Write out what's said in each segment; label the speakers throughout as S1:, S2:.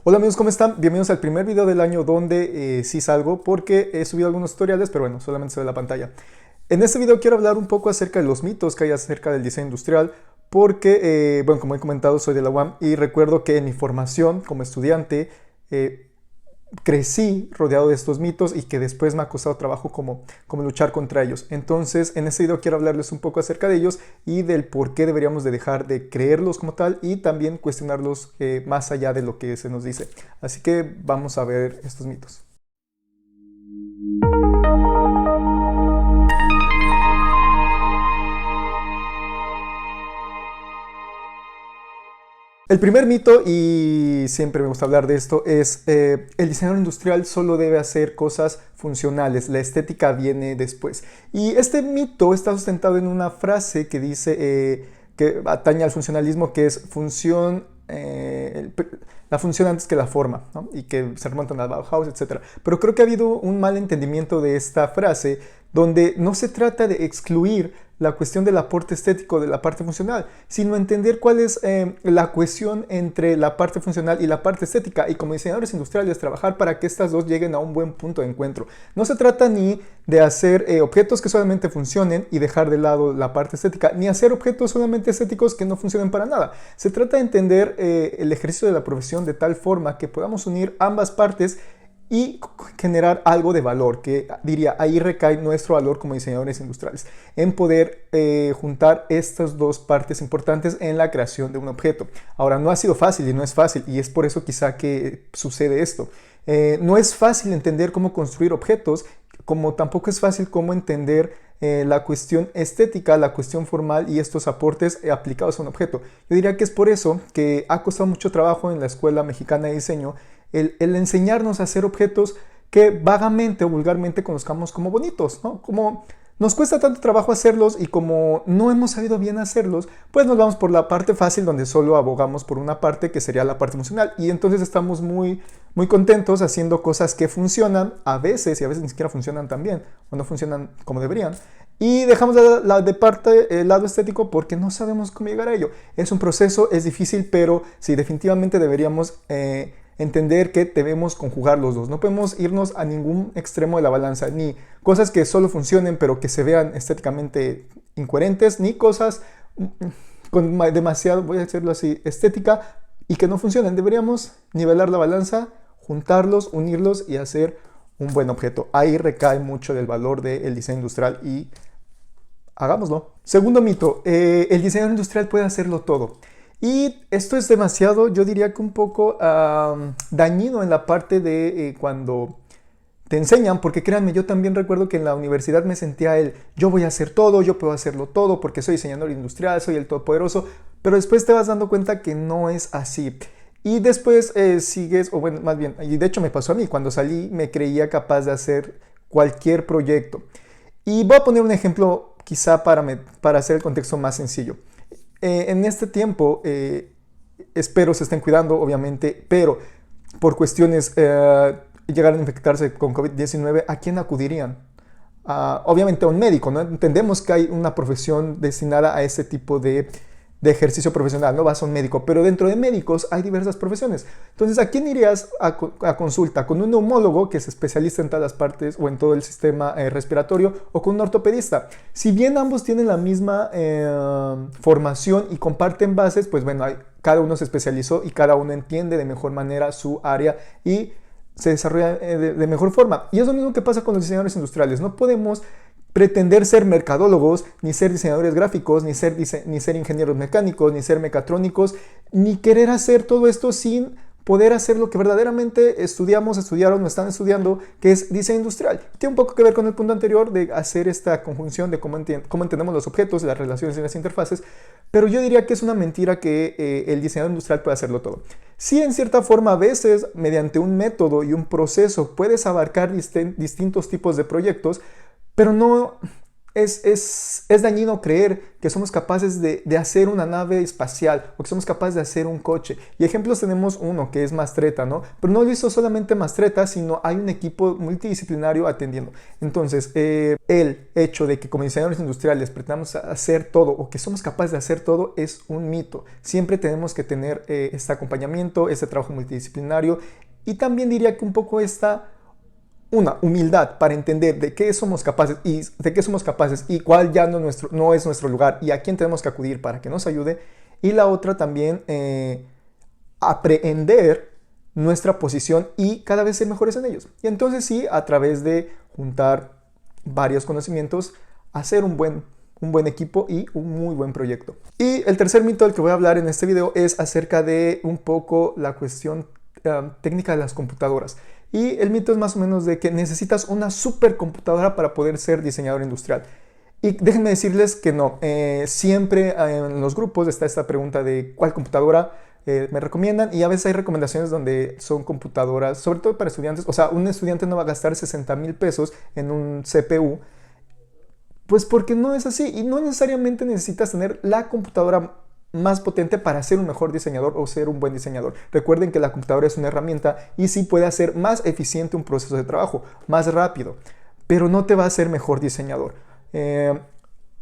S1: Hola amigos, ¿cómo están? Bienvenidos al primer video del año donde sí salgo porque he subido algunos tutoriales, pero bueno, solamente se ve la pantalla. En este video quiero hablar un poco acerca de los mitos que hay acerca del diseño industrial porque, bueno, como he comentado, soy de la UAM y recuerdo que en mi formación como estudiante crecí rodeado de estos mitos y que después me ha costado trabajo como luchar contra ellos. Entonces, en este video quiero hablarles un poco acerca de ellos y del por qué deberíamos de dejar de creerlos como tal y también cuestionarlos más allá de lo que se nos dice. Así que vamos a ver estos mitos. El primer mito, y siempre me gusta hablar de esto, es el diseñador industrial solo debe hacer cosas funcionales, la estética viene después. Y este mito está sustentado en una frase que dice, que atañe al funcionalismo, que es la función antes que la forma, ¿no? Y que se remontan a Bauhaus, etc. Pero creo que ha habido un mal entendimiento de esta frase, donde no se trata de excluir la cuestión del aporte estético de la parte funcional, sino entender cuál es la cohesión entre la parte funcional y la parte estética, y como diseñadores industriales trabajar para que estas dos lleguen a un buen punto de encuentro. No se trata ni de hacer objetos que solamente funcionen y dejar de lado la parte estética, ni hacer objetos solamente estéticos que no funcionen para nada. Se trata de entender el ejercicio de la profesión de tal forma que podamos unir ambas partes y generar algo de valor, que diría, ahí recae nuestro valor como diseñadores industriales, en poder juntar estas dos partes importantes en la creación de un objeto. Ahora, no ha sido fácil y no es fácil, y es por eso quizá que sucede esto. No es fácil entender cómo construir objetos, como tampoco es fácil cómo entender la cuestión estética, la cuestión formal y estos aportes aplicados a un objeto. Yo diría que es por eso que ha costado mucho trabajo en la Escuela Mexicana de Diseño el enseñarnos a hacer objetos que vagamente o vulgarmente conozcamos como bonitos, ¿no? Como nos cuesta tanto trabajo hacerlos y como no hemos sabido bien hacerlos, pues nos vamos por la parte fácil donde solo abogamos por una parte que sería la parte funcional y entonces estamos muy contentos haciendo cosas que funcionan a veces y a veces ni siquiera funcionan tan bien o no funcionan como deberían. Y dejamos de parte el lado estético porque no sabemos cómo llegar a ello. Es un proceso, es difícil, pero sí, definitivamente deberíamos entender que debemos conjugar los dos. No podemos irnos a ningún extremo de la balanza, ni cosas que solo funcionen pero que se vean estéticamente incoherentes, ni cosas con demasiado, voy a decirlo así, estética y que no funcionen. Deberíamos nivelar la balanza, juntarlos, unirlos y hacer un buen objeto. Ahí recae mucho del valor del diseño industrial y hagámoslo. Segundo mito, el diseñador industrial puede hacerlo todo. Y esto es demasiado, yo diría que un poco dañino en la parte de cuando te enseñan, porque créanme, yo también recuerdo que en la universidad me sentía yo voy a hacer todo, yo puedo hacerlo todo, porque soy diseñador industrial, soy el todopoderoso, pero después te vas dando cuenta que no es así. Y después sigues, o bueno, más bien, y de hecho me pasó a mí, cuando salí me creía capaz de hacer cualquier proyecto. Y voy a poner un ejemplo quizá para hacer el contexto más sencillo. En este tiempo, espero se estén cuidando, obviamente, pero por cuestiones llegaron a infectarse con COVID-19, ¿a quién acudirían? Obviamente a un médico, ¿no? Entendemos que hay una profesión destinada a ese tipo de ejercicio profesional, no vas a un médico, pero dentro de médicos hay diversas profesiones. Entonces, ¿a quién irías a consulta? ¿Con un neumólogo que es especialista en todas las partes o en todo el sistema respiratorio o con un ortopedista? Si bien ambos tienen la misma formación y comparten bases, pues bueno, cada uno se especializó y cada uno entiende de mejor manera su área y se desarrolla de mejor forma. Y es lo mismo que pasa con los diseñadores industriales. No podemos pretender ser mercadólogos, ni ser diseñadores gráficos, ni ser ingenieros mecánicos, ni ser mecatrónicos, ni querer hacer todo esto sin poder hacer lo que verdaderamente estudiaron o están estudiando, que es diseño industrial. Tiene un poco que ver con el punto anterior de hacer esta conjunción de cómo entendemos los objetos, las relaciones y las interfaces, pero yo diría que es una mentira que el diseñador industrial puede hacerlo todo. Sí, en cierta forma, a veces, mediante un método y un proceso, puedes abarcar distintos tipos de proyectos, pero no es dañino creer que somos capaces de hacer una nave espacial o que somos capaces de hacer un coche. Y ejemplos tenemos uno que es Mastretta, ¿no? Pero no lo hizo solamente Mastretta, sino hay un equipo multidisciplinario atendiendo. Entonces, el hecho de que como diseñadores industriales pretendamos hacer todo o que somos capaces de hacer todo es un mito. Siempre tenemos que tener este acompañamiento, este trabajo multidisciplinario y también diría que un poco una humildad para entender de qué somos capaces y cuál ya no es nuestro lugar y a quién tenemos que acudir para que nos ayude. Y la otra también, aprender nuestra posición y cada vez ser mejores en ellos. Y entonces sí, a través de juntar varios conocimientos, hacer un buen equipo y un muy buen proyecto. Y el tercer mito del que voy a hablar en este video es acerca de un poco la cuestión técnica de las computadoras. Y el mito es más o menos de que necesitas una supercomputadora para poder ser diseñador industrial. Y déjenme decirles que no. Siempre en los grupos está esta pregunta de cuál computadora me recomiendan, y a veces hay recomendaciones donde son computadoras, sobre todo para estudiantes. O sea, un estudiante no va a gastar 60,000 pesos en un CPU, pues porque no es así. Y no necesariamente necesitas tener la computadora más potente para ser un mejor diseñador o ser un buen diseñador. Recuerden que la computadora es una herramienta y sí puede hacer más eficiente un proceso de trabajo, más rápido, pero no te va a hacer mejor diseñador.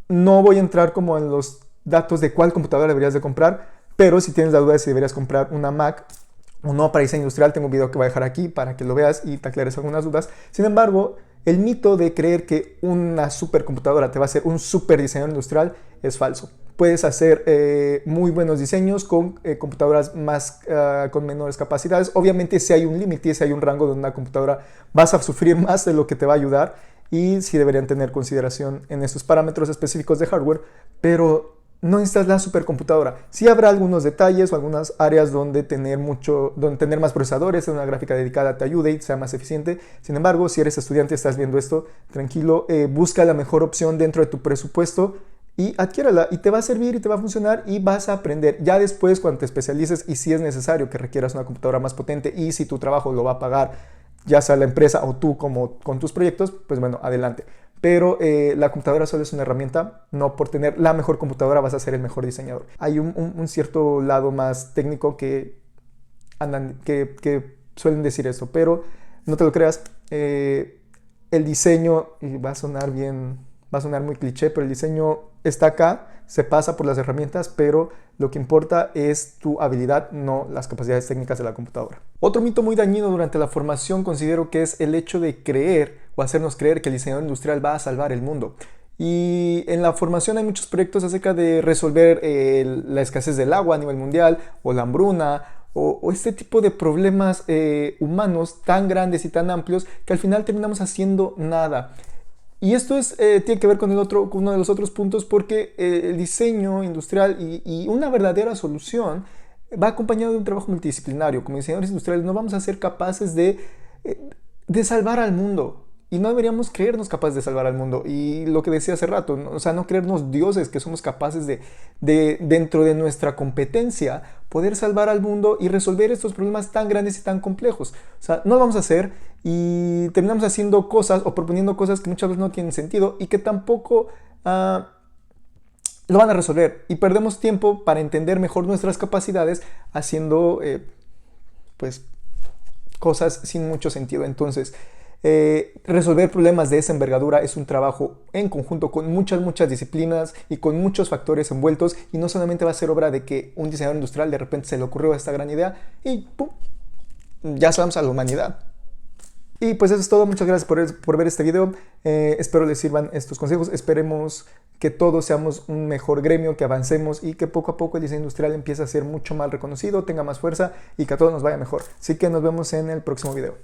S1: No voy a entrar como en los datos de cuál computadora deberías de comprar, pero si tienes la duda de si deberías comprar una Mac o no para diseño industrial, tengo un video que voy a dejar aquí para que lo veas y te aclares algunas dudas. Sin embargo, el mito de creer que una supercomputadora te va a hacer un super diseñador industrial es falso. Puedes hacer muy buenos diseños con computadoras con menores capacidades. Obviamente si hay un límite, si hay un rango de una computadora, vas a sufrir más de lo que te va a ayudar y sí deberían tener consideración en estos parámetros específicos de hardware, pero no necesitas la supercomputadora. Sí habrá algunos detalles o algunas áreas donde tener más procesadores, una gráfica dedicada te ayude y sea más eficiente. Sin embargo, si eres estudiante y estás viendo esto, tranquilo, busca la mejor opción dentro de tu presupuesto y adquiérala, y te va a servir y te va a funcionar y vas a aprender. Ya después, cuando te especialices y si es necesario que requieras una computadora más potente y si tu trabajo lo va a pagar, ya sea la empresa o tú como con tus proyectos, pues bueno, adelante. Pero la computadora solo es una herramienta. No por tener la mejor computadora vas a ser el mejor diseñador. Hay un cierto lado más técnico que suelen decir eso, pero no te lo creas. El diseño, y va a sonar muy cliché, pero el diseño está acá, se pasa por las herramientas, pero lo que importa es tu habilidad, no las capacidades técnicas de la computadora. Otro mito muy dañino durante la formación considero que es el hecho de creer o hacernos creer que el diseñador industrial va a salvar el mundo. Y en la formación hay muchos proyectos acerca de resolver la escasez del agua a nivel mundial o la hambruna o este tipo de problemas humanos tan grandes y tan amplios que al final terminamos haciendo nada. Y esto tiene que ver con uno de los otros puntos, porque el diseño industrial y una verdadera solución va acompañado de un trabajo multidisciplinario. Como diseñadores industriales no vamos a ser capaces de salvar al mundo. Y no deberíamos creernos capaces de salvar al mundo. Y lo que decía hace rato, ¿no? O sea, no creernos dioses, que somos capaces de dentro de nuestra competencia, poder salvar al mundo y resolver estos problemas tan grandes y tan complejos. O sea, no lo vamos a hacer y terminamos haciendo cosas o proponiendo cosas que muchas veces no tienen sentido y que tampoco lo van a resolver. Y perdemos tiempo para entender mejor nuestras capacidades haciendo pues cosas sin mucho sentido. Entonces, resolver problemas de esa envergadura es un trabajo en conjunto con muchas disciplinas y con muchos factores envueltos, y no solamente va a ser obra de que un diseñador industrial de repente se le ocurrió esta gran idea y ¡pum!, ya salvamos a la humanidad. Y pues eso es todo. Muchas gracias por ver este video. Espero les sirvan estos consejos. Esperemos que todos seamos un mejor gremio, que avancemos y que poco a poco el diseño industrial empiece a ser mucho más reconocido, tenga más fuerza y que a todos nos vaya mejor. Así que nos vemos en el próximo video.